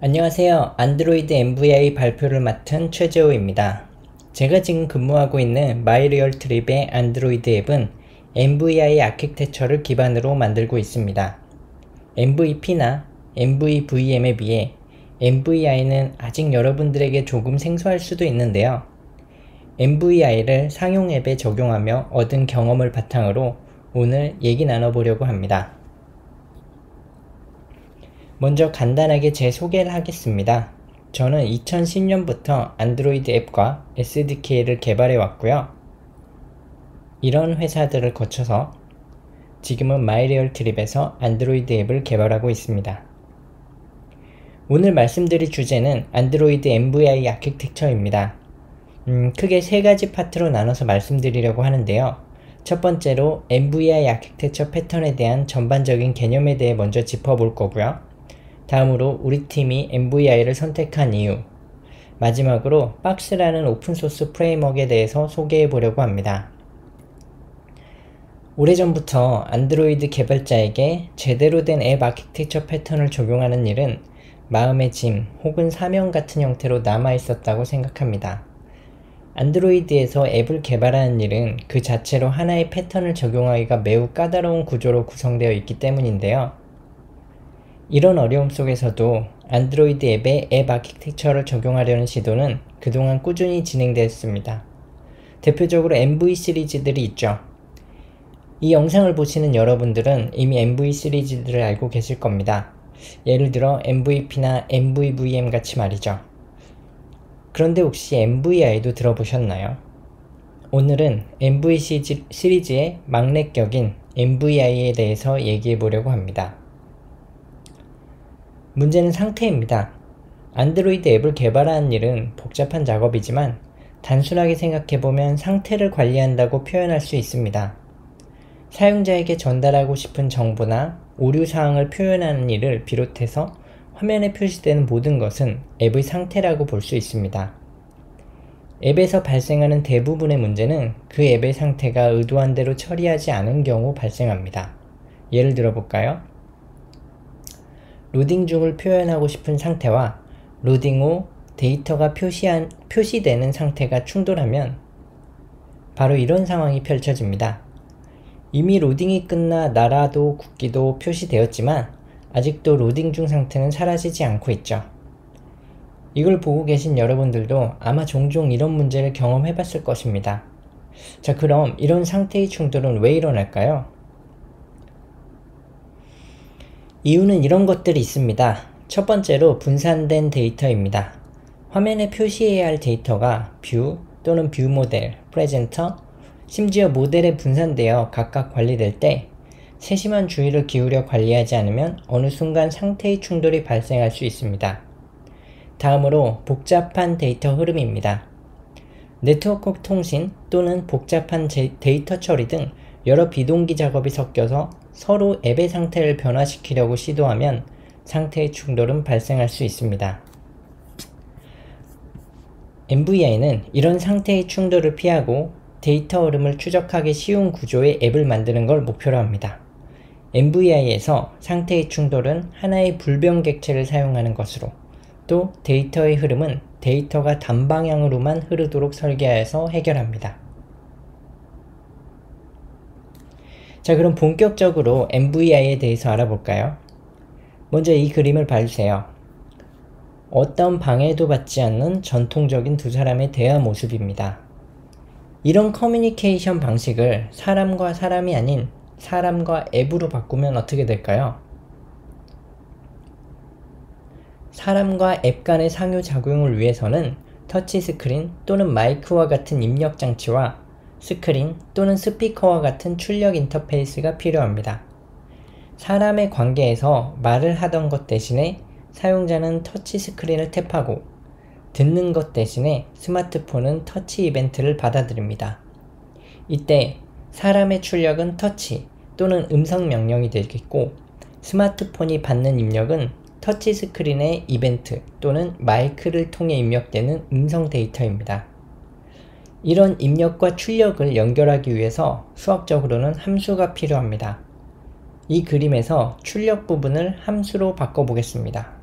안녕하세요. 안드로이드 MVI 발표를 맡은 최재호입니다. 제가 지금 근무하고 있는 마이리얼트립의 안드로이드 앱은 MVI 아키텍처를 기반으로 만들고 있습니다. MVP나 MVVM에 비해 MVI는 아직 여러분들에게 조금 생소할 수도 있는데요. MVI를 상용 앱에 적용하며 얻은 경험을 바탕으로 오늘 얘기 나눠보려고 합니다. 먼저 간단하게 제 소개를 하겠습니다. 저는 2010년부터 안드로이드 앱과 SDK를 개발해 왔고요. 이런 회사들을 거쳐서 지금은 마이리얼트립에서 안드로이드 앱을 개발하고 있습니다. 오늘 말씀드릴 주제는 안드로이드 MVI 아키텍처입니다. 크게 세 가지 파트로 나눠서 말씀드리려고 하는데요. 첫 번째로 MVI 아키텍처 패턴에 대한 전반적인 개념에 대해 먼저 짚어볼 거고요. 다음으로 우리 팀이 MVI를 선택한 이유, 마지막으로 박스라는 오픈소스 프레임워크에 대해서 소개해 보려고 합니다. 오래전부터 안드로이드 개발자에게 제대로 된 앱 아키텍처 패턴을 적용하는 일은 마음의 짐 혹은 사명 같은 형태로 남아있었다고 생각합니다. 안드로이드에서 앱을 개발하는 일은 그 자체로 하나의 패턴을 적용하기가 매우 까다로운 구조로 구성되어 있기 때문인데요. 이런 어려움 속에서도 안드로이드 앱에 앱 아키텍처를 적용하려는 시도는 그동안 꾸준히 진행되었습니다. 대표적으로 MV 시리즈들이 있죠. 이 영상을 보시는 여러분들은 이미 MV 시리즈들을 알고 계실 겁니다. 예를 들어 MVP나 MVVM 같이 말이죠. 그런데 혹시 MVI도 들어보셨나요? 오늘은 MV 시리즈의 막내격인 MVI에 대해서 얘기해 보려고 합니다. 문제는 상태입니다. 안드로이드 앱을 개발하는 일은 복잡한 작업이지만 단순하게 생각해보면 상태를 관리한다고 표현할 수 있습니다. 사용자에게 전달하고 싶은 정보나 오류사항을 표현하는 일을 비롯해서 화면에 표시되는 모든 것은 앱의 상태라고 볼 수 있습니다. 앱에서 발생하는 대부분의 문제는 그 앱의 상태가 의도한 대로 처리하지 않은 경우 발생합니다. 예를 들어 볼까요? 로딩 중을 표현하고 싶은 상태와 로딩 후 데이터가 표시되는 상태가 충돌하면 바로 이런 상황이 펼쳐집니다. 이미 로딩이 끝나 나라도 국기도 표시되었지만 아직도 로딩 중 상태는 사라지지 않고 있죠. 이걸 보고 계신 여러분들도 아마 종종 이런 문제를 경험해 봤을 것입니다. 자, 그럼 이런 상태의 충돌은 왜 일어날까요? 이유는 이런 것들이 있습니다. 첫 번째로 분산된 데이터입니다. 화면에 표시해야 할 데이터가 뷰 또는 뷰 모델, 프레젠터, 심지어 모델에 분산되어 각각 관리될 때 세심한 주의를 기울여 관리하지 않으면 어느 순간 상태의 충돌이 발생할 수 있습니다. 다음으로 복잡한 데이터 흐름입니다. 네트워크 통신 또는 복잡한 데이터 처리 등 여러 비동기 작업이 섞여서 서로 앱의 상태를 변화시키려고 시도하면 상태의 충돌은 발생할 수 있습니다. MVI는 이런 상태의 충돌을 피하고 데이터 흐름을 추적하기 쉬운 구조의 앱을 만드는 걸 목표로 합니다. MVI에서 상태의 충돌은 하나의 불변 객체를 사용하는 것으로, 또 데이터의 흐름은 데이터가 단방향으로만 흐르도록 설계하여서 해결합니다. 자, 그럼 본격적으로 MVI에 대해서 알아볼까요? 먼저 이 그림을 봐주세요. 어떤 방해도 받지 않는 전통적인 두 사람의 대화 모습입니다. 이런 커뮤니케이션 방식을 사람과 사람이 아닌 사람과 앱으로 바꾸면 어떻게 될까요? 사람과 앱 간의 상호작용을 위해서는 터치스크린 또는 마이크와 같은 입력 장치와 스크린 또는 스피커와 같은 출력 인터페이스가 필요합니다. 사람의 관계에서 말을 하던 것 대신에 사용자는 터치스크린을 탭하고 듣는 것 대신에 스마트폰은 터치 이벤트를 받아들입니다. 이때 사람의 출력은 터치 또는 음성 명령이 되겠고 스마트폰이 받는 입력은 터치스크린의 이벤트 또는 마이크를 통해 입력되는 음성 데이터입니다. 이런 입력과 출력을 연결하기 위해서 수학적으로는 함수가 필요합니다. 이 그림에서 출력 부분을 함수로 바꿔보겠습니다.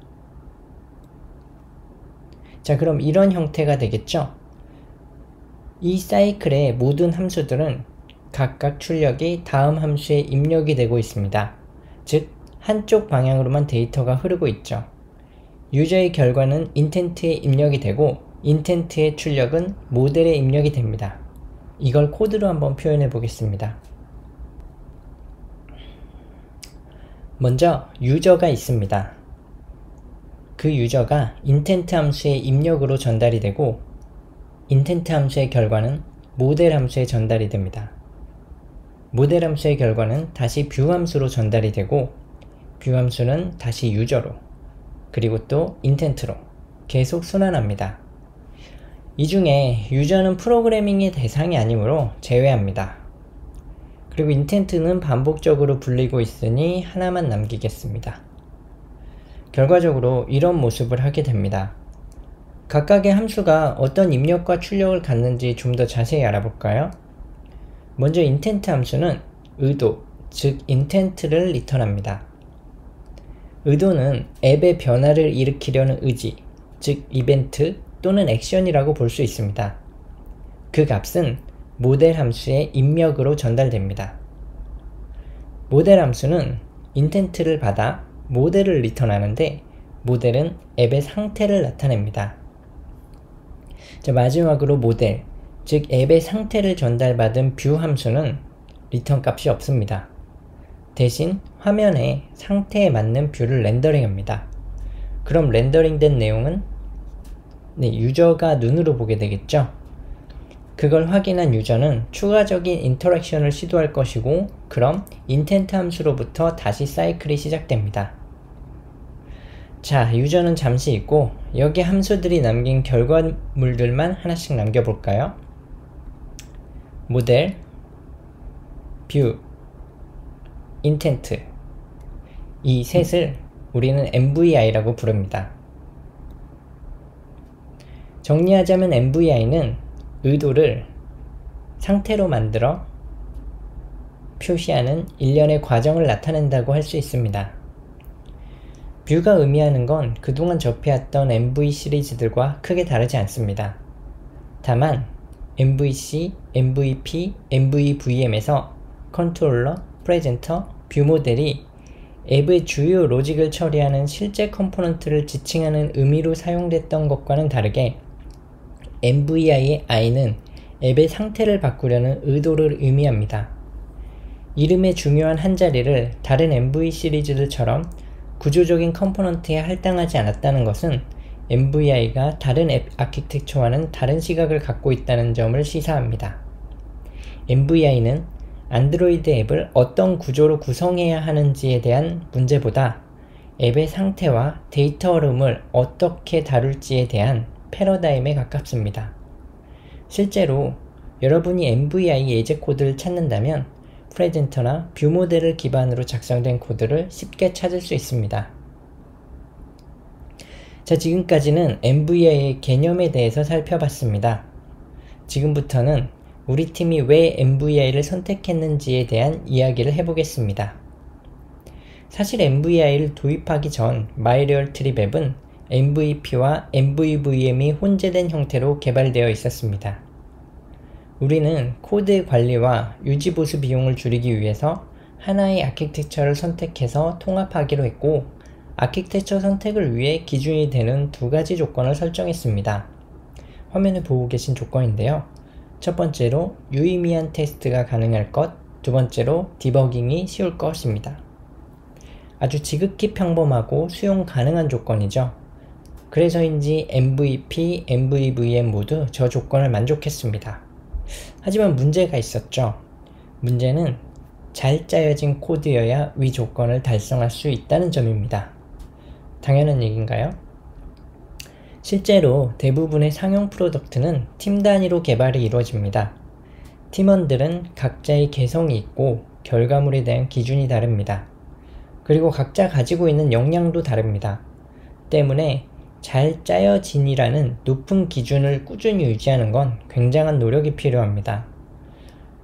자, 그럼 이런 형태가 되겠죠? 이 사이클의 모든 함수들은 각각 출력이 다음 함수에 입력이 되고 있습니다. 즉, 한쪽 방향으로만 데이터가 흐르고 있죠. 유저의 결과는 인텐트에 입력이 되고 인텐트의 출력은 모델에 입력이 됩니다. 이걸 코드로 한번 표현해 보겠습니다. 먼저 유저가 있습니다. 그 유저가 인텐트 함수의 입력으로 전달이 되고 인텐트 함수의 결과는 모델 함수에 전달이 됩니다. 모델 함수의 결과는 다시 뷰 함수로 전달이 되고 뷰 함수는 다시 유저로 그리고 또 인텐트로 계속 순환합니다. 이 중에 유저는 프로그래밍의 대상이 아니므로 제외합니다. 그리고 인텐트는 반복적으로 불리고 있으니 하나만 남기겠습니다. 결과적으로 이런 모습을 하게 됩니다. 각각의 함수가 어떤 입력과 출력을 갖는지 좀 더 자세히 알아볼까요? 먼저 인텐트 함수는 의도, 즉 인텐트를 리턴합니다. 의도는 앱의 변화를 일으키려는 의지, 즉 이벤트 또는 액션이라고 볼 수 있습니다. 그 값은 모델 함수의 입력으로 전달됩니다. 모델 함수는 인텐트를 받아 모델을 리턴하는데 모델은 앱의 상태를 나타냅니다. 자, 마지막으로 모델, 즉 앱의 상태를 전달받은 뷰 함수는 리턴 값이 없습니다. 대신 화면에 상태에 맞는 뷰를 렌더링합니다. 그럼 렌더링된 내용은 유저가 눈으로 보게 되겠죠? 그걸 확인한 유저는 추가적인 인터랙션을 시도할 것이고 그럼 인텐트 함수로부터 다시 사이클이 시작됩니다. 자, 유저는 잠시 있고 여기 함수들이 남긴 결과물들만 하나씩 남겨볼까요? 모델, 뷰, 인텐트 이 셋을 우리는 MVI라고 부릅니다. 정리하자면 MVI는 의도를 상태로 만들어 표시하는 일련의 과정을 나타낸다고 할 수 있습니다. 뷰가 의미하는 건 그동안 접해왔던 MV 시리즈들과 크게 다르지 않습니다. 다만 MVC, MVP, MVVM에서 컨트롤러, 프레젠터, 뷰 모델이 앱의 주요 로직을 처리하는 실제 컴포넌트를 지칭하는 의미로 사용됐던 것과는 다르게 MVI의 I는 앱의 상태를 바꾸려는 의도를 의미합니다. 이름의 중요한 한자리를 다른 MV 시리즈들처럼 구조적인 컴포넌트에 할당하지 않았다는 것은 MVI가 다른 앱 아키텍처와는 다른 시각을 갖고 있다는 점을 시사합니다. MVI는 안드로이드 앱을 어떤 구조로 구성해야 하는지에 대한 문제보다 앱의 상태와 데이터 흐름을 어떻게 다룰지에 대한 패러다임에 가깝습니다. 실제로 여러분이 MVI 예제 코드를 찾는다면 프레젠터나 뷰 모델을 기반으로 작성된 코드를 쉽게 찾을 수 있습니다. 자, 지금까지는 MVI의 개념에 대해서 살펴봤습니다. 지금부터는 우리 팀이 왜 MVI를 선택했는지에 대한 이야기를 해보겠습니다. 사실 MVI를 도입하기 전 마이리얼트립 앱은 MVP와 MVVM이 혼재된 형태로 개발되어 있었습니다. 우리는 코드의 관리와 유지보수 비용을 줄이기 위해서 하나의 아키텍처를 선택해서 통합하기로 했고 아키텍처 선택을 위해 기준이 되는 두 가지 조건을 설정했습니다. 화면을 보고 계신 조건인데요. 첫 번째로 유의미한 테스트가 가능할 것, 두 번째로 디버깅이 쉬울 것입니다. 아주 지극히 평범하고 수용 가능한 조건이죠. 그래서인지 MVP, MVVM 모두 저 조건을 만족했습니다. 하지만 문제가 있었죠. 문제는 잘 짜여진 코드여야 위 조건을 달성할 수 있다는 점입니다. 당연한 얘기인가요? 실제로 대부분의 상용 프로덕트는 팀 단위로 개발이 이루어집니다. 팀원들은 각자의 개성이 있고 결과물에 대한 기준이 다릅니다. 그리고 각자 가지고 있는 역량도 다릅니다. 때문에 잘 짜여진이라는 높은 기준을 꾸준히 유지하는 건 굉장한 노력이 필요합니다.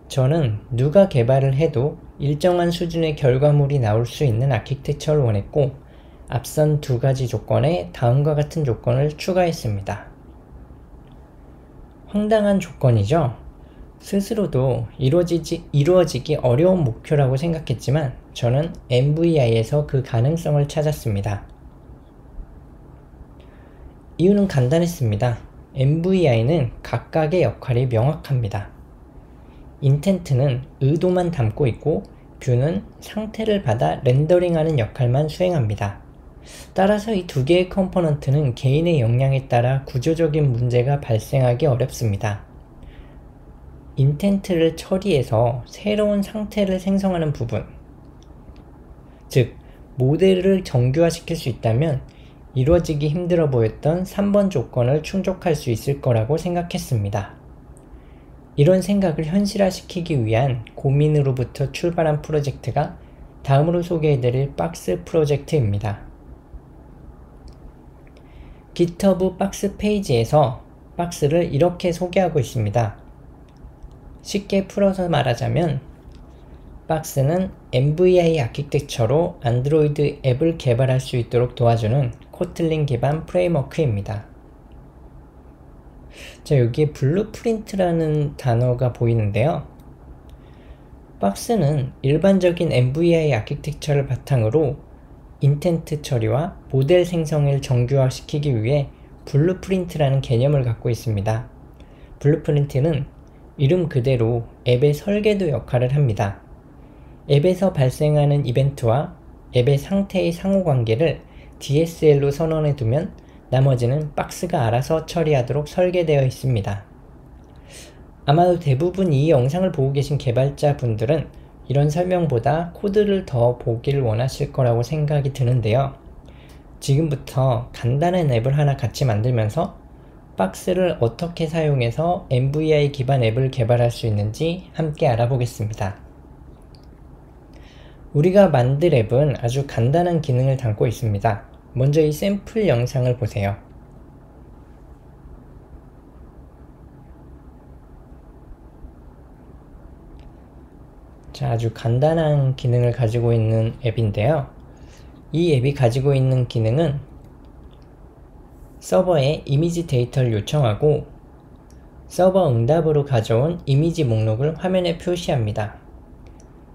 저는 누가 개발을 해도 일정한 수준의 결과물이 나올 수 있는 아키텍처를 원했고 앞선 두 가지 조건에 다음과 같은 조건을 추가했습니다. 황당한 조건이죠. 스스로도 이루어지기 어려운 목표라고 생각했지만 저는 MVI에서 그 가능성을 찾았습니다. 이유는 간단했습니다. MVI는 각각의 역할이 명확합니다. 인텐트는 의도만 담고 있고 뷰는 상태를 받아 렌더링하는 역할만 수행합니다. 따라서 이 두 개의 컴포넌트는 개인의 역량에 따라 구조적인 문제가 발생하기 어렵습니다. 인텐트를 처리해서 새로운 상태를 생성하는 부분, 즉 모델을 정규화시킬 수 있다면 이루어지기 힘들어 보였던 3번 조건을 충족할 수 있을 거라고 생각했습니다. 이런 생각을 현실화시키기 위한 고민으로부터 출발한 프로젝트가 다음으로 소개해드릴 박스 프로젝트입니다. GitHub 박스 페이지에서 박스를 이렇게 소개하고 있습니다. 쉽게 풀어서 말하자면 박스는 MVI 아키텍처로 안드로이드 앱을 개발할 수 있도록 도와주는 코틀린 기반 프레임워크입니다. 자, 여기에 블루프린트라는 단어가 보이는데요. 박스는 일반적인 MVI 아키텍처를 바탕으로 인텐트 처리와 모델 생성을 정규화시키기 위해 블루프린트라는 개념을 갖고 있습니다. 블루프린트는 이름 그대로 앱의 설계도 역할을 합니다. 앱에서 발생하는 이벤트와 앱의 상태의 상호관계를 DSL로 선언해 두면 나머지는 박스가 알아서 처리하도록 설계되어 있습니다. 아마도 대부분 이 영상을 보고 계신 개발자분들은 이런 설명보다 코드를 더 보기를 원하실 거라고 생각이 드는데요. 지금부터 간단한 앱을 하나 같이 만들면서 박스를 어떻게 사용해서 MVI 기반 앱을 개발할 수 있는지 함께 알아보겠습니다. 우리가 만들 앱은 아주 간단한 기능을 담고 있습니다. 먼저 이 샘플 영상을 보세요. 자, 아주 간단한 기능을 가지고 있는 앱인데요. 이 앱이 가지고 있는 기능은 서버에 이미지 데이터를 요청하고 서버 응답으로 가져온 이미지 목록을 화면에 표시합니다.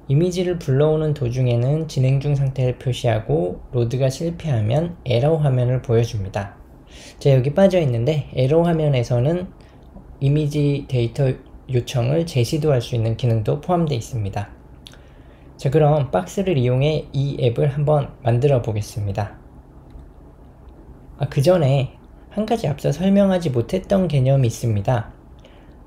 이미지를 불러오는 도중에는 진행 중 상태를 표시하고 로드가 실패하면 에러 화면을 보여줍니다. 자, 여기 빠져 있는데 에러 화면에서는 이미지 데이터 요청을 재시도할 수 있는 기능도 포함되어 있습니다. 자, 그럼 박스를 이용해 이 앱을 한번 만들어 보겠습니다. 그 전에 한 가지 앞서 설명하지 못했던 개념이 있습니다.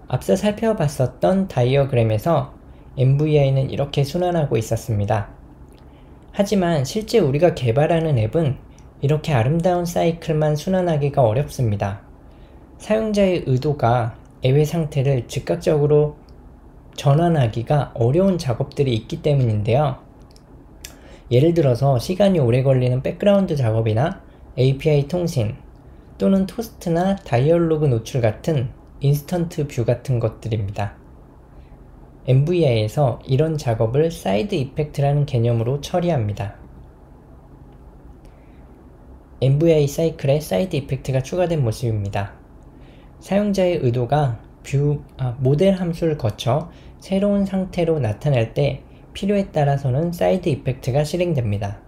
앞서 살펴봤었던 다이어그램에서 MVI는 이렇게 순환하고 있었습니다. 하지만 실제 우리가 개발하는 앱은 이렇게 아름다운 사이클만 순환하기가 어렵습니다. 사용자의 의도가 앱의 상태를 즉각적으로 전환하기가 어려운 작업들이 있기 때문인데요. 예를 들어서 시간이 오래 걸리는 백그라운드 작업이나 API 통신 또는 토스트나 다이얼로그 노출 같은 인스턴트 뷰 같은 것들입니다. MVI에서 이런 작업을 사이드 이펙트라는 개념으로 처리합니다. MVI 사이클에 사이드 이펙트가 추가된 모습입니다. 사용자의 의도가 모델 함수를 거쳐 새로운 상태로 나타날 때 필요에 따라서는 사이드 이펙트가 실행됩니다.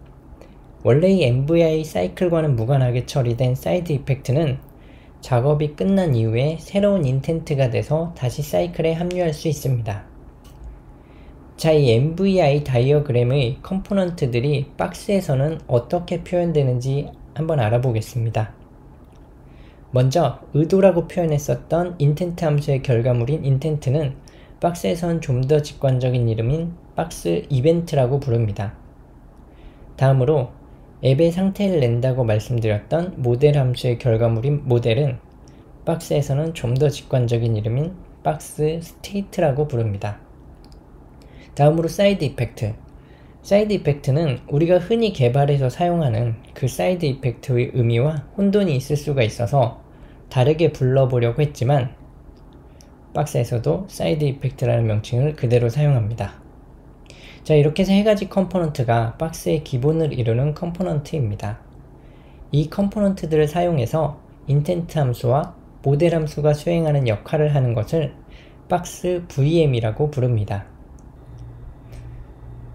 원래의 MVI 사이클과는 무관하게 처리된 사이드 이펙트는 작업이 끝난 이후에 새로운 인텐트가 돼서 다시 사이클에 합류할 수 있습니다. 자, 이 MVI 다이어그램의 컴포넌트들이 박스에서는 어떻게 표현되는지 한번 알아보겠습니다. 먼저 의도라고 표현했었던 인텐트 함수의 결과물인 인텐트는 박스에선 좀 더 직관적인 이름인 박스 이벤트라고 부릅니다. 다음으로 앱의 상태를 낸다고 말씀드렸던 모델 함수의 결과물인 모델은 박스에서는 좀 더 직관적인 이름인 박스 스테이트라고 부릅니다. 다음으로 사이드 이펙트. 사이드 이펙트는 우리가 흔히 개발해서 사용하는 그 사이드 이펙트의 의미와 혼돈이 있을 수가 있어서 다르게 불러보려고 했지만 박스에서도 사이드 이펙트라는 명칭을 그대로 사용합니다. 자, 이렇게 해서 3가지 컴포넌트가 박스의 기본을 이루는 컴포넌트입니다. 이 컴포넌트들을 사용해서 인텐트 함수와 모델 함수가 수행하는 역할을 하는 것을 박스 VM이라고 부릅니다.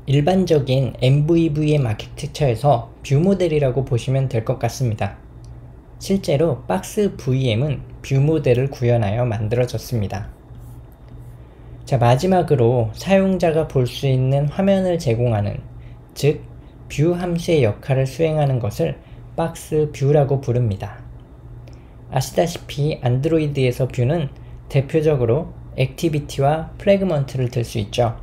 일반적인 MVVM 아키텍처에서 뷰 모델이라고 보시면 될 것 같습니다. 실제로 박스 VM은 뷰 모델을 구현하여 만들어졌습니다. 자, 마지막으로 사용자가 볼 수 있는 화면을 제공하는, 즉 뷰 함수의 역할을 수행하는 것을 박스 뷰라고 부릅니다. 아시다시피 안드로이드에서 뷰는 대표적으로 액티비티와 프래그먼트를 들 수 있죠.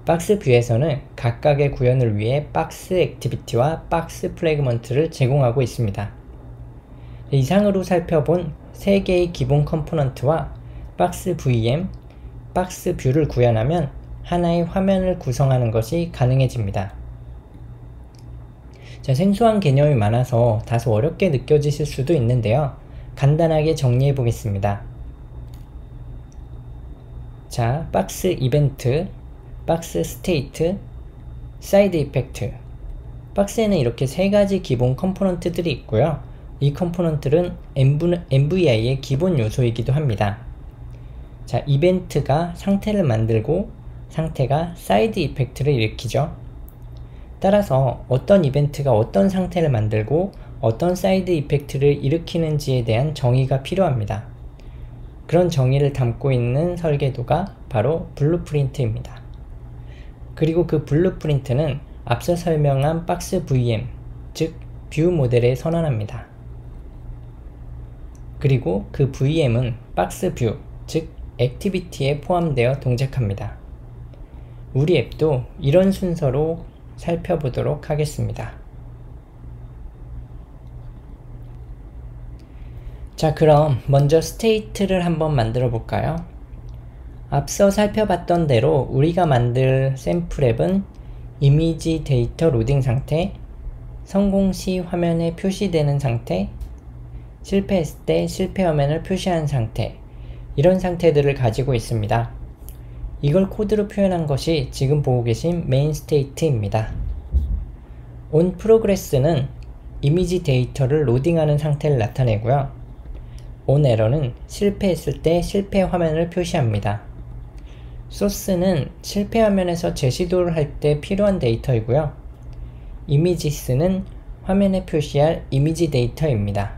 박스 뷰에서는 각각의 구현을 위해 박스 액티비티와 박스 프래그먼트를 제공하고 있습니다. 이상으로 살펴본 3개의 기본 컴포넌트와 박스 VM, 박스 뷰를 구현하면 하나의 화면을 구성하는 것이 가능해집니다. 자, 생소한 개념이 많아서 다소 어렵게 느껴지실 수도 있는데요. 간단하게 정리해 보겠습니다. 자, 박스 이벤트, 박스 스테이트, 사이드 이펙트. 박스에는 이렇게 3가지 기본 컴포넌트들이 있고요. 이 컴포넌트는 MVI의 기본 요소이기도 합니다. 자, 이벤트가 상태를 만들고 상태가 사이드 이펙트를 일으키죠. 따라서 어떤 이벤트가 어떤 상태를 만들고 어떤 사이드 이펙트를 일으키는지에 대한 정의가 필요합니다. 그런 정의를 담고 있는 설계도가 바로 블루프린트입니다. 그리고 그 블루프린트는 앞서 설명한 박스 VM, 즉 뷰 모델에 선언합니다. 그리고 그 VM은 박스 뷰, 즉 액티비티에 포함되어 동작합니다. 우리 앱도 이런 순서로 살펴보도록 하겠습니다. 자, 그럼 먼저 스테이트를 한번 만들어 볼까요? 앞서 살펴봤던 대로 우리가 만들 샘플 앱은 이미지 데이터 로딩 상태, 성공 시 화면에 표시되는 상태, 실패했을 때 실패 화면을 표시한 상태, 이런 상태들을 가지고 있습니다. 이걸 코드로 표현한 것이 지금 보고 계신 메인 스테이트입니다. on progress는 이미지 데이터를 로딩하는 상태를 나타내고요. on error는 실패했을 때 실패 화면을 표시합니다. source는 실패 화면에서 재시도를 할 때 필요한 데이터이고요. images는 화면에 표시할 이미지 데이터입니다.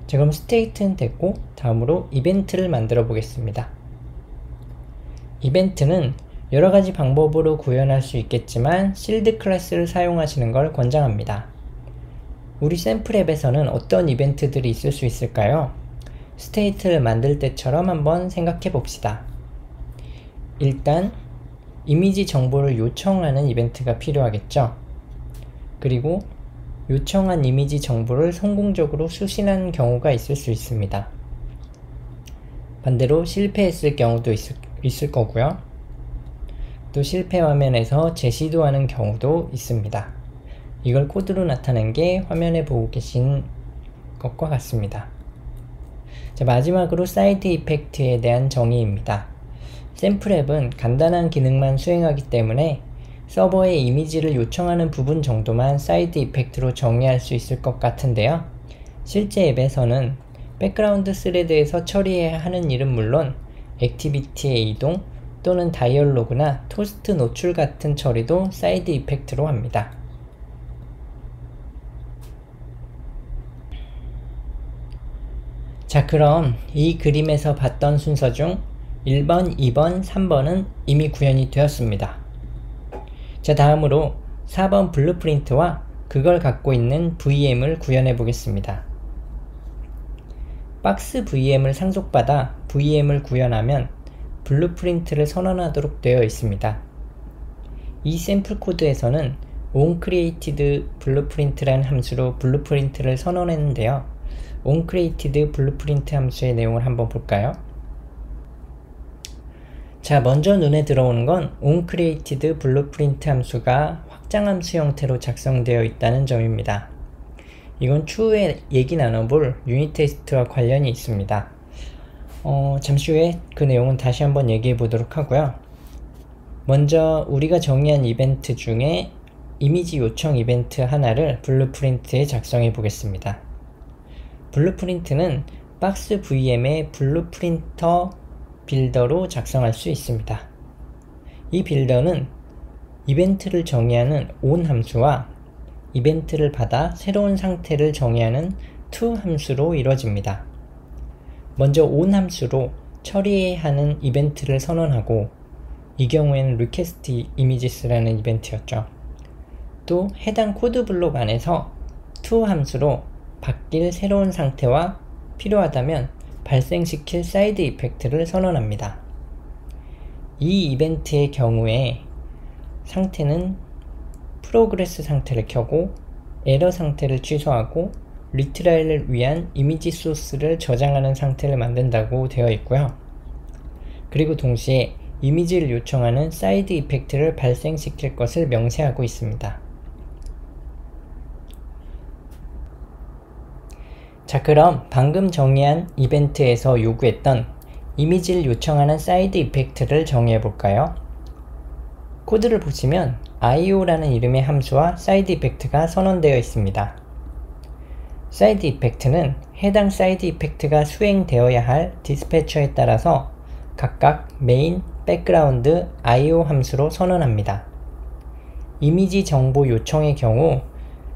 자, 그럼 스테이트는 됐고 다음으로 이벤트를 만들어 보겠습니다. 이벤트는 여러가지 방법으로 구현할 수 있겠지만 실드 클래스를 사용하시는 걸 권장합니다. 우리 샘플 앱에서는 어떤 이벤트들이 있을 수 있을까요? 스테이트를 만들 때처럼 한번 생각해 봅시다. 일단 이미지 정보를 요청하는 이벤트가 필요하겠죠. 그리고 요청한 이미지 정보를 성공적으로 수신한 경우가 있을 수 있습니다. 반대로 실패했을 경우도 있을 거고요. 또 실패 화면에서 재시도하는 경우도 있습니다. 이걸 코드로 나타낸 게 화면에 보고 계신 것과 같습니다. 자, 마지막으로 사이드 이펙트에 대한 정의입니다. 샘플 앱은 간단한 기능만 수행하기 때문에 서버에 이미지를 요청하는 부분 정도만 사이드 이펙트로 정의할 수 있을 것 같은데요. 실제 앱에서는 백그라운드 스레드에서 처리해야 하는 일은 물론 액티비티의 이동 또는 다이얼로그나 토스트 노출 같은 처리도 사이드 이펙트로 합니다. 자, 그럼 이 그림에서 봤던 순서 중 1번, 2번, 3번은 이미 구현이 되었습니다. 자, 다음으로 4번 블루프린트와 그걸 갖고 있는 VM을 구현해 보겠습니다. 박스 VM을 상속받아 VM을 구현하면 블루프린트를 선언하도록 되어 있습니다. 이 샘플 코드에서는 onCreatedBlueprint라는 함수로 블루프린트를 선언했는데요. onCreatedBlueprint 함수의 내용을 한번 볼까요? 자, 먼저 눈에 들어오는 건 onCreatedBlueprint 함수가 확장 함수 형태로 작성되어 있다는 점입니다. 이건 추후에 얘기 나눠볼 유닛 테스트와 관련이 있습니다. 잠시 후에 그 내용은 다시 한번 얘기해 보도록 하고요. 먼저 우리가 정의한 이벤트 중에 이미지 요청 이벤트 하나를 블루프린트에 작성해 보겠습니다. 블루프린트는 박스 VM의 블루프린터 빌더로 작성할 수 있습니다. 이 빌더는 이벤트를 정의하는 on 함수와 이벤트를 받아 새로운 상태를 정의하는 to 함수로 이루어집니다. 먼저 on 함수로 처리해야 하는 이벤트를 선언하고, 이 경우에는 request images라는 이벤트였죠. 또 해당 코드 블록 안에서 to 함수로 바뀔 새로운 상태와 필요하다면 발생시킬 사이드 이펙트를 선언합니다. 이 이벤트의 경우에 상태는 프로그레스 상태를 켜고 에러 상태를 취소하고 리트라이를 위한 이미지 소스를 저장하는 상태를 만든다고 되어 있고요. 그리고 동시에 이미지를 요청하는 사이드 이펙트를 발생시킬 것을 명시하고 있습니다. 자, 그럼 방금 정의한 이벤트에서 요구했던 이미지를 요청하는 사이드 이펙트를 정의해 볼까요? 코드를 보시면 IO라는 이름의 함수와 사이드 이펙트가 선언되어 있습니다. 사이드 이펙트는 해당 사이드 이펙트가 수행되어야 할 디스패처에 따라서 각각 메인, 백그라운드, IO 함수로 선언합니다. 이미지 정보 요청의 경우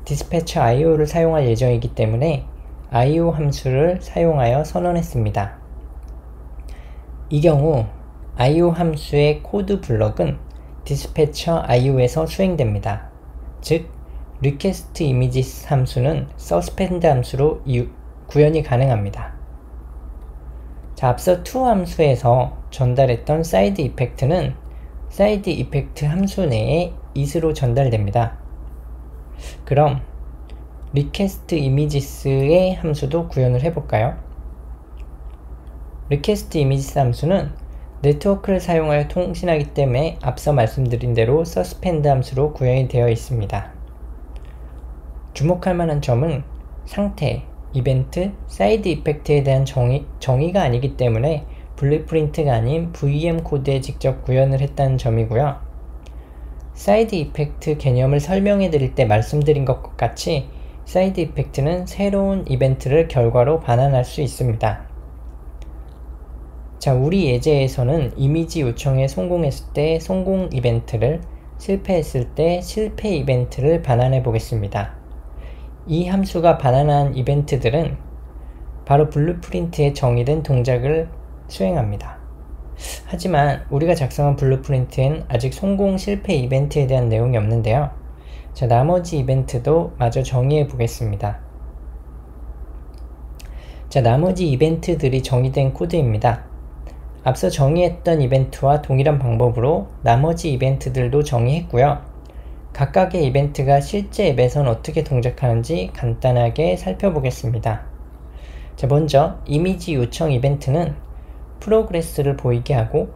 디스패처 IO를 사용할 예정이기 때문에 IO 함수를 사용하여 선언했습니다. 이 경우 IO 함수의 코드 블럭은 디스패처 IO에서 수행됩니다. 즉, request images 함수는 suspend 함수로 구현이 가능합니다. 자, 앞서 to 함수에서 전달했던 사이드 이펙트는 사이드 이펙트 함수 내에 it으로 전달됩니다. 그럼 request images의 함수도 구현을 해볼까요? request images 함수는 네트워크를 사용하여 통신하기 때문에 앞서 말씀드린 대로 suspend 함수로 구현이 되어 있습니다. 주목할 만한 점은 상태, 이벤트, 사이드 이펙트에 대한 정의가 아니기 때문에 블루프린트가 아닌 VM 코드에 직접 구현을 했다는 점이고요. 사이드 이펙트 개념을 설명해 드릴 때 말씀드린 것과 같이 사이드 이펙트는 새로운 이벤트를 결과로 반환할 수 있습니다. 자, 우리 예제에서는 이미지 요청에 성공했을 때 성공 이벤트를, 실패했을 때 실패 이벤트를 반환해 보겠습니다. 이 함수가 반환한 이벤트들은 바로 블루프린트에 정의된 동작을 수행합니다. 하지만 우리가 작성한 블루프린트엔 아직 성공, 실패 이벤트에 대한 내용이 없는데요. 자, 나머지 이벤트도 마저 정의해 보겠습니다. 자, 나머지 이벤트들이 정의된 코드입니다. 앞서 정의했던 이벤트와 동일한 방법으로 나머지 이벤트들도 정의했고요. 각각의 이벤트가 실제 앱에선 어떻게 동작하는지 간단하게 살펴보겠습니다. 자, 먼저 이미지 요청 이벤트는 프로그레스를 보이게 하고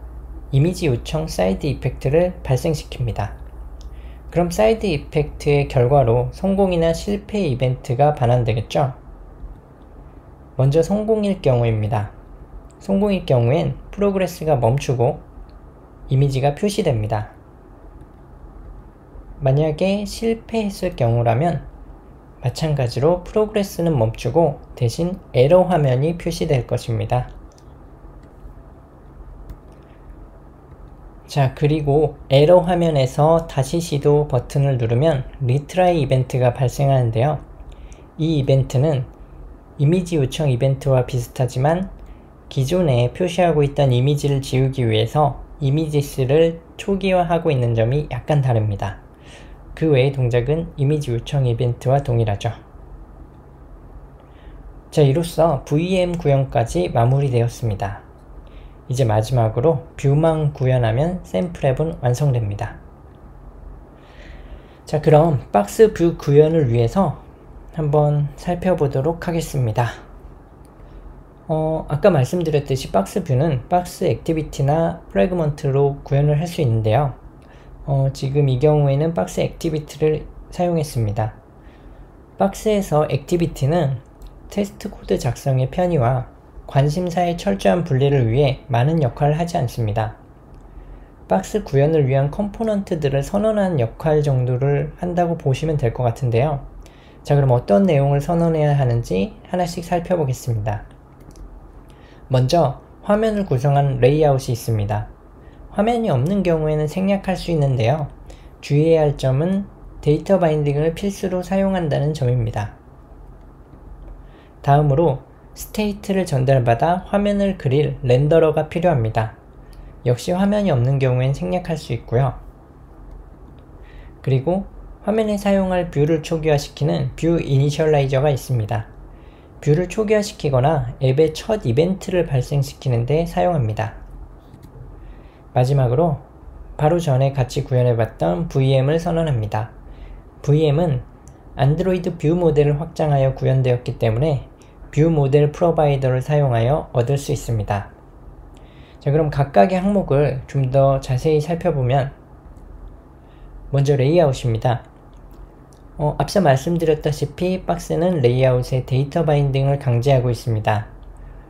이미지 요청 사이드 이펙트를 발생시킵니다. 그럼 사이드 이펙트의 결과로 성공이나 실패 이벤트가 반환되겠죠? 먼저 성공일 경우입니다. 성공일 경우엔 프로그레스가 멈추고 이미지가 표시됩니다. 만약에 실패했을 경우라면 마찬가지로 프로그레스는 멈추고 대신 에러 화면이 표시될 것입니다. 자, 그리고 에러 화면에서 다시 시도 버튼을 누르면 리트라이 이벤트가 발생하는데요. 이 이벤트는 이미지 요청 이벤트와 비슷하지만 기존에 표시하고 있던 이미지를 지우기 위해서 이미지스를 초기화하고 있는 점이 약간 다릅니다. 그 외의 동작은 이미지 요청 이벤트와 동일하죠. 자, 이로써 VM 구현까지 마무리되었습니다. 이제 마지막으로 뷰만 구현하면 샘플 앱은 완성됩니다. 자, 그럼 박스 뷰 구현을 위해서 한번 살펴보도록 하겠습니다. 아까 말씀드렸듯이 박스 뷰는 박스 액티비티나 프래그먼트로 구현을 할 수 있는데요. 지금 이 경우에는 박스 액티비티를 사용했습니다. 박스에서 액티비티는 테스트 코드 작성의 편의와 관심사의 철저한 분리를 위해 많은 역할을 하지 않습니다. 박스 구현을 위한 컴포넌트들을 선언하는 역할 정도를 한다고 보시면 될 것 같은데요. 자, 그럼 어떤 내용을 선언해야 하는지 하나씩 살펴보겠습니다. 먼저 화면을 구성한 레이아웃이 있습니다. 화면이 없는 경우에는 생략할 수 있는데요. 주의해야 할 점은 데이터 바인딩을 필수로 사용한다는 점입니다. 다음으로 스테이트를 전달받아 화면을 그릴 렌더러가 필요합니다. 역시 화면이 없는 경우엔 생략할 수 있고요. 그리고 화면에 사용할 뷰를 초기화시키는 뷰 이니셜라이저가 있습니다. 뷰를 초기화시키거나 앱의 첫 이벤트를 발생시키는 데 사용합니다. 마지막으로 바로 전에 같이 구현해봤던 VM을 선언합니다. VM은 안드로이드 뷰 모델을 확장하여 구현되었기 때문에 뷰 모델 프로바이더를 사용하여 얻을 수 있습니다. 자, 그럼 각각의 항목을 좀 더 자세히 살펴보면 먼저 레이아웃입니다. 앞서 말씀드렸다시피 박스는 레이아웃의 데이터 바인딩을 강제하고 있습니다.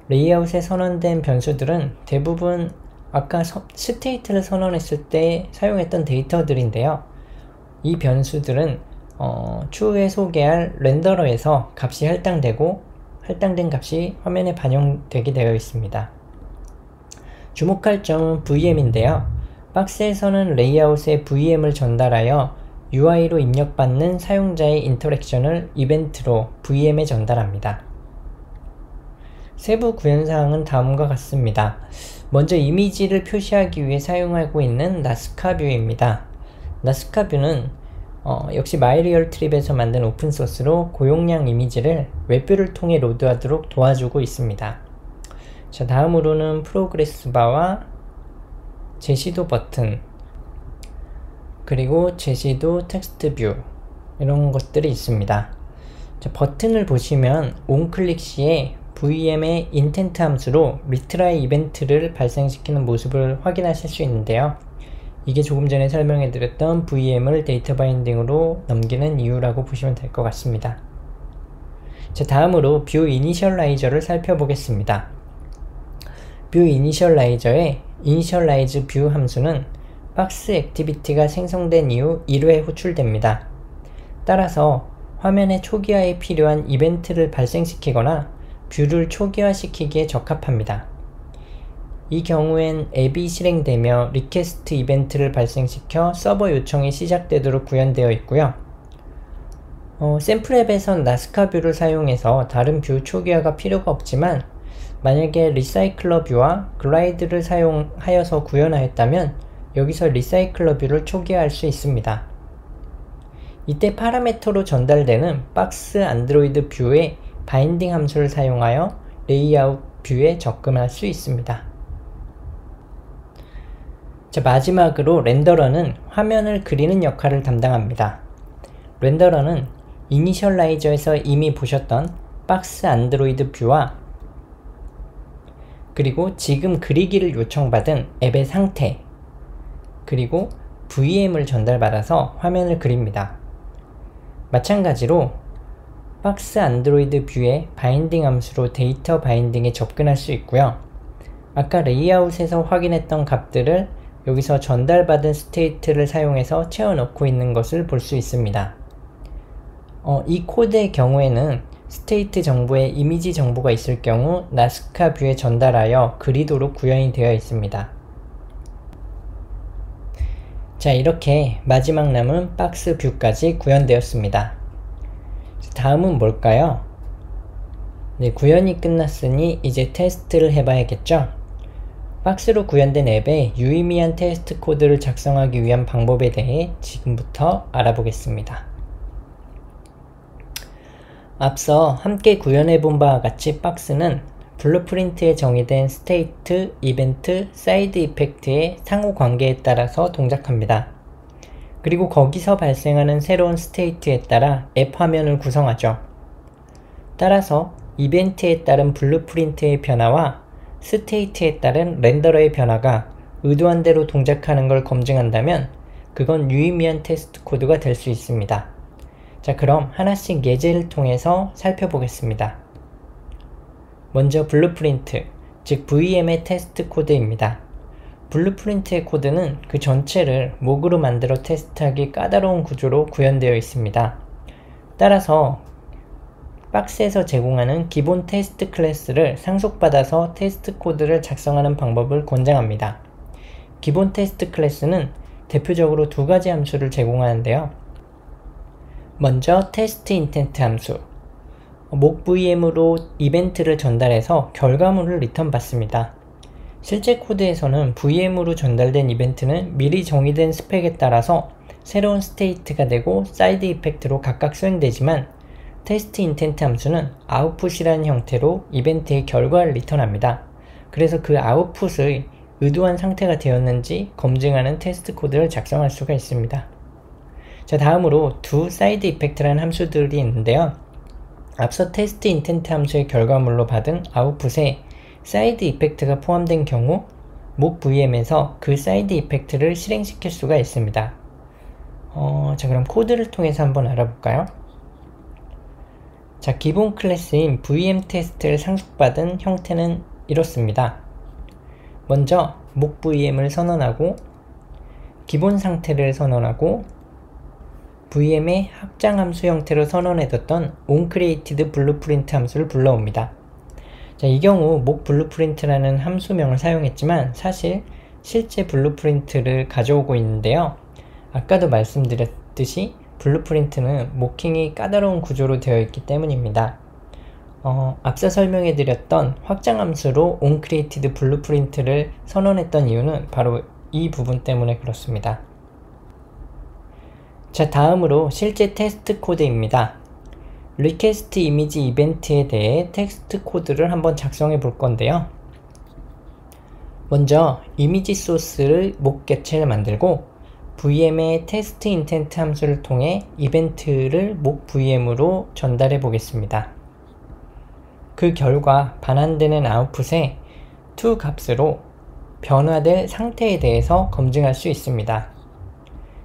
레이아웃에 선언된 변수들은 대부분 아까 스테이트를 선언했을 때 사용했던 데이터들인데요. 이 변수들은 추후에 소개할 렌더러에서 값이 할당된 값이 화면에 반영되게 되어 있습니다. 주목할 점은 VM인데요. 박스에서는 레이아웃에 VM을 전달하여 UI로 입력받는 사용자의 인터랙션을 이벤트로 VM에 전달합니다. 세부 구현사항은 다음과 같습니다. 먼저 이미지를 표시하기 위해 사용하고 있는 나스카 뷰입니다. 나스카 뷰는 역시 마이리얼트립에서 만든 오픈소스로 고용량 이미지를 웹뷰를 통해 로드하도록 도와주고 있습니다. 자, 다음으로는 프로그레스 바와 제시도 버튼, 그리고 제시도 텍스트 뷰, 이런 것들이 있습니다. 자, 버튼을 보시면 on클릭 시에 VM의 인텐트 함수로 리트라이 이벤트를 발생시키는 모습을 확인하실 수 있는데요. 이게 조금 전에 설명해드렸던 VM을 데이터 바인딩으로 넘기는 이유라고 보시면 될 것 같습니다. 자, 다음으로 뷰 이니셜라이저를 살펴보겠습니다. 뷰 이니셜라이저의 이니셜라이즈 뷰 함수는 박스 액티비티가 생성된 이후 1회 호출됩니다. 따라서 화면의 초기화에 필요한 이벤트를 발생시키거나 뷰를 초기화시키기에 적합합니다. 이 경우엔 앱이 실행되며 리퀘스트 이벤트를 발생시켜 서버 요청이 시작되도록 구현되어 있고요. 샘플 앱에선 나스카 뷰를 사용해서 다른 뷰 초기화가 필요가 없지만 만약에 리사이클러 뷰와 글라이드를 사용하여서 구현하였다면 여기서 리사이클러 뷰를 초기화할 수 있습니다. 이때 파라미터로 전달되는 박스 안드로이드 뷰의 바인딩 함수를 사용하여 레이아웃 뷰에 접근할 수 있습니다. 자, 마지막으로 렌더러는 화면을 그리는 역할을 담당합니다. 렌더러는 이니셜라이저에서 이미 보셨던 박스 안드로이드 뷰와 그리고 지금 그리기를 요청받은 앱의 상태, 그리고 VM을 전달받아서 화면을 그립니다. 마찬가지로 박스 안드로이드 뷰의 바인딩 함수로 데이터 바인딩에 접근할 수 있고요. 아까 레이아웃에서 확인했던 값들을 여기서 전달받은 스테이트를 사용해서 채워넣고 있는 것을 볼 수 있습니다. 이 코드의 경우에는 스테이트 정보에 이미지 정보가 있을 경우 나스카 뷰에 전달하여 그리도록 구현이 되어 있습니다. 자, 이렇게 마지막 남은 박스 뷰까지 구현되었습니다. 다음은 뭘까요? 네, 구현이 끝났으니 이제 테스트를 해봐야겠죠? 박스로 구현된 앱에 유의미한 테스트 코드를 작성하기 위한 방법에 대해 지금부터 알아보겠습니다. 앞서 함께 구현해본 바와 같이 박스는 블루프린트에 정의된 스테이트, 이벤트, 사이드 이펙트의 상호 관계에 따라서 동작합니다. 그리고 거기서 발생하는 새로운 스테이트에 따라 앱 화면을 구성하죠. 따라서 이벤트에 따른 블루프린트의 변화와 스테이트에 따른 렌더러의 변화가 의도한 대로 동작하는 걸 검증한다면 그건 유의미한 테스트 코드가 될 수 있습니다. 자, 그럼 하나씩 예제를 통해서 살펴보겠습니다. 먼저 블루프린트, 즉 VM의 테스트 코드입니다. 블루프린트의 코드는 그 전체를 목으로 만들어 테스트하기 까다로운 구조로 구현되어 있습니다. 따라서 박스에서 제공하는 기본 테스트 클래스를 상속받아서 테스트 코드를 작성하는 방법을 권장합니다. 기본 테스트 클래스는 대표적으로 두 가지 함수를 제공하는데요. 먼저 테스트 인텐트 함수, mock VM으로 이벤트를 전달해서 결과물을 리턴 받습니다. 실제 코드에서는 VM으로 전달된 이벤트는 미리 정의된 스펙에 따라서 새로운 스테이트가 되고 사이드 이펙트로 각각 수행되지만 테스트 인텐트 함수는 아웃풋이라는 형태로 이벤트의 결과를 리턴합니다. 그래서 그 아웃풋의 의도한 상태가 되었는지 검증하는 테스트 코드를 작성할 수가 있습니다. 자, 다음으로 두 사이드 이펙트라는 함수들이 있는데요. 앞서 테스트 인텐트 함수의 결과물로 받은 아웃풋에 사이드 이펙트가 포함된 경우 mock VM에서 그 사이드 이펙트를 실행시킬 수가 있습니다. 자, 그럼 코드를 통해서 한번 알아볼까요? 자, 기본 클래스인 VM 테스트를 상속받은 형태는 이렇습니다. 먼저 mock VM을 선언하고 기본 상태를 선언하고 VM의 확장 함수 형태로 선언해뒀던 onCreatedBlueprint 함수를 불러옵니다. 자, 이 경우 mock blueprint라는 함수명을 사용했지만 사실 실제 블루프린트를 가져오고 있는데요. 아까도 말씀드렸듯이 블루프린트는 모킹이 까다로운 구조로 되어 있기 때문입니다. 앞서 설명해드렸던 확장함수로 onCreatedBlueprint를 선언했던 이유는 바로 이 부분 때문에 그렇습니다. 자, 다음으로 실제 테스트 코드입니다. 리퀘스트 이미지 이벤트에 대해 텍스트 코드를 한번 작성해 볼 건데요. 먼저 이미지 소스를 mock 객체를 만들고 VM의 테스트 인텐트 함수를 통해 이벤트를 mock VM으로 전달해 보겠습니다. 그 결과 반환되는 아웃풋에 to 값으로 변화될 상태에 대해서 검증할 수 있습니다.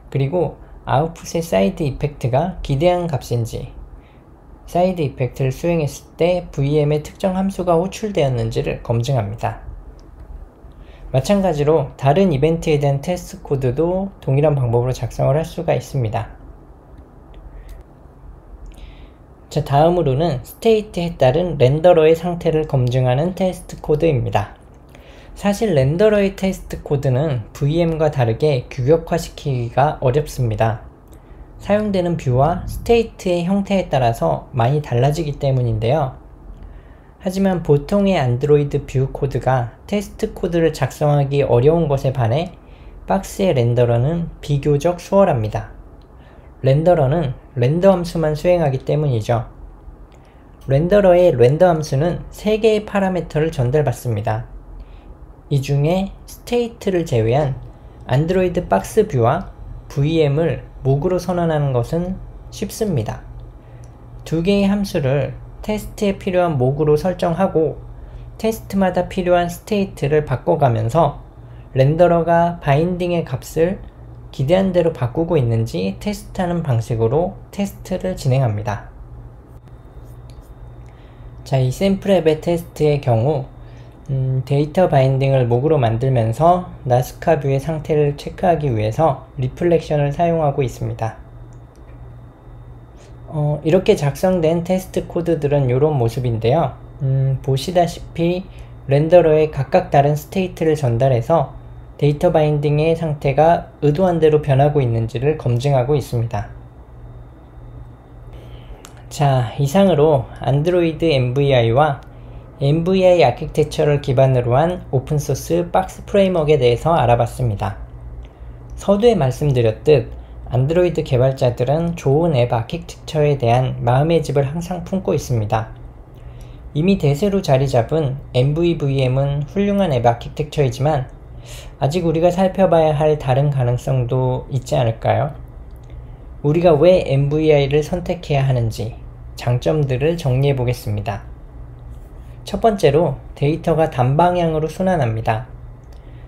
그리고 아웃풋의 사이드 이펙트가 기대한 값인지, 사이드 이펙트를 수행했을 때 VM의 특정 함수가 호출되었는지를 검증합니다. 마찬가지로 다른 이벤트에 대한 테스트 코드도 동일한 방법으로 작성을 할 수가 있습니다. 자, 다음으로는 스테이트에 따른 렌더러의 상태를 검증하는 테스트 코드입니다. 사실 렌더러의 테스트 코드는 VM과 다르게 규격화시키기가 어렵습니다. 사용되는 뷰와 스테이트의 형태에 따라서 많이 달라지기 때문인데요. 하지만 보통의 안드로이드 뷰 코드가 테스트 코드를 작성하기 어려운 것에 반해 박스의 렌더러는 비교적 수월합니다. 렌더러는 렌더 함수만 수행하기 때문이죠. 렌더러의 렌더 함수는 3개의 파라미터를 전달받습니다. 이 중에 스테이트를 제외한 안드로이드 박스 뷰와 VM을 mock으로 선언하는 것은 쉽습니다. 2개의 함수를 테스트에 필요한 mock으로 설정하고 테스트마다 필요한 스테이트를 바꿔가면서 렌더러가 바인딩의 값을 기대한 대로 바꾸고 있는지 테스트하는 방식으로 테스트를 진행합니다. 자, 이 샘플 앱의 테스트의 경우 데이터 바인딩을 mock으로 만들면서 나스카 뷰의 상태를 체크하기 위해서 리플렉션을 사용하고 있습니다. 이렇게 작성된 테스트 코드들은 이런 모습인데요. 보시다시피 렌더러에 각각 다른 스테이트를 전달해서 데이터 바인딩의 상태가 의도한 대로 변하고 있는지를 검증하고 있습니다. 자, 이상으로 안드로이드 MVI와 MVI 아키텍처를 기반으로 한 오픈소스 박스 프레임워크에 대해서 알아봤습니다. 서두에 말씀드렸듯 안드로이드 개발자들은 좋은 앱 아키텍처에 대한 마음의 집을 항상 품고 있습니다. 이미 대세로 자리 잡은 MVVM은 훌륭한 앱 아키텍처이지만 아직 우리가 살펴봐야 할 다른 가능성도 있지 않을까요? 우리가 왜 MVI를 선택해야 하는지 장점들을 정리해 보겠습니다. 첫 번째로 데이터가 단방향으로 순환합니다.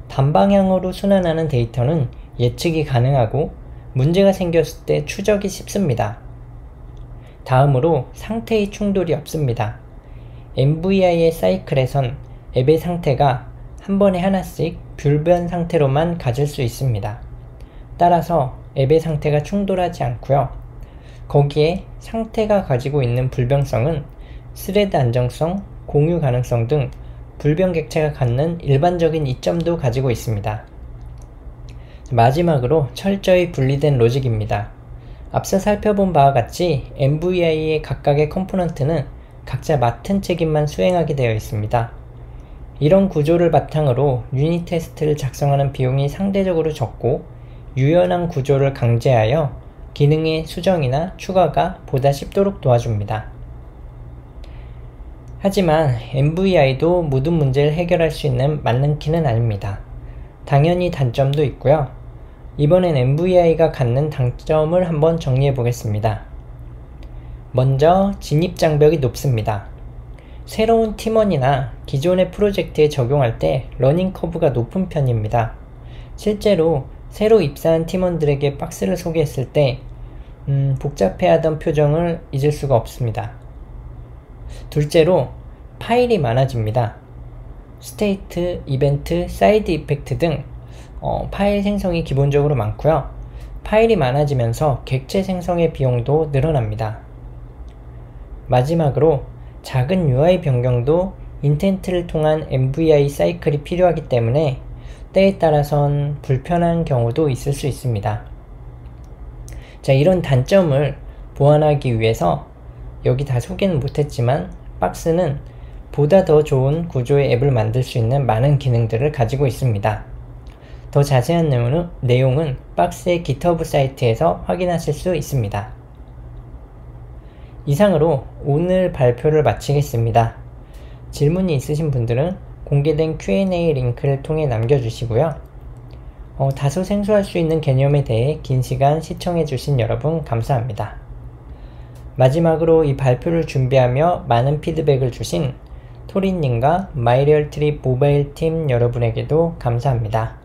단방향으로 순환하는 데이터는 예측이 가능하고 문제가 생겼을 때 추적이 쉽습니다. 다음으로 상태의 충돌이 없습니다. MVI의 사이클에선 앱의 상태가 한 번에 하나씩 불변 상태로만 가질 수 있습니다. 따라서 앱의 상태가 충돌하지 않고요. 거기에 상태가 가지고 있는 불병성은 스레드 안정성, 공유 가능성 등 불변 객체가 갖는 일반적인 이점도 가지고 있습니다. 마지막으로 철저히 분리된 로직입니다. 앞서 살펴본 바와 같이 MVI의 각각의 컴포넌트는 각자 맡은 책임만 수행하게 되어 있습니다. 이런 구조를 바탕으로 유닛 테스트를 작성하는 비용이 상대적으로 적고 유연한 구조를 강제하여 기능의 수정이나 추가가 보다 쉽도록 도와줍니다. 하지만 MVI도 모든 문제를 해결할 수 있는 만능키는 아닙니다. 당연히 단점도 있고요. 이번엔 MVI가 갖는 단점을 한번 정리해 보겠습니다. 먼저 진입장벽이 높습니다. 새로운 팀원이나 기존의 프로젝트에 적용할 때 러닝 커브가 높은 편입니다. 실제로 새로 입사한 팀원들에게 박스를 소개했을 때 복잡해하던 표정을 잊을 수가 없습니다. 둘째로 파일이 많아집니다. 스테이트, 이벤트, 사이드 이펙트 등 파일 생성이 기본적으로 많고요. 파일이 많아지면서 객체 생성의 비용도 늘어납니다. 마지막으로 작은 UI 변경도 인텐트를 통한 MVI 사이클이 필요하기 때문에 때에 따라선 불편한 경우도 있을 수 있습니다. 자, 이런 단점을 보완하기 위해서 여기 다 소개는 못했지만 박스는 보다 더 좋은 구조의 앱을 만들 수 있는 많은 기능들을 가지고 있습니다. 더 자세한 내용은 박스의 GitHub 사이트에서 확인하실 수 있습니다. 이상으로 오늘 발표를 마치겠습니다. 질문이 있으신 분들은 공개된 Q&A 링크를 통해 남겨주시고요. 다소 생소할 수 있는 개념에 대해 긴 시간 시청해주신 여러분 감사합니다. 마지막으로 이 발표를 준비하며 많은 피드백을 주신 토리님과 마이리얼트립 모바일 팀 여러분에게도 감사합니다.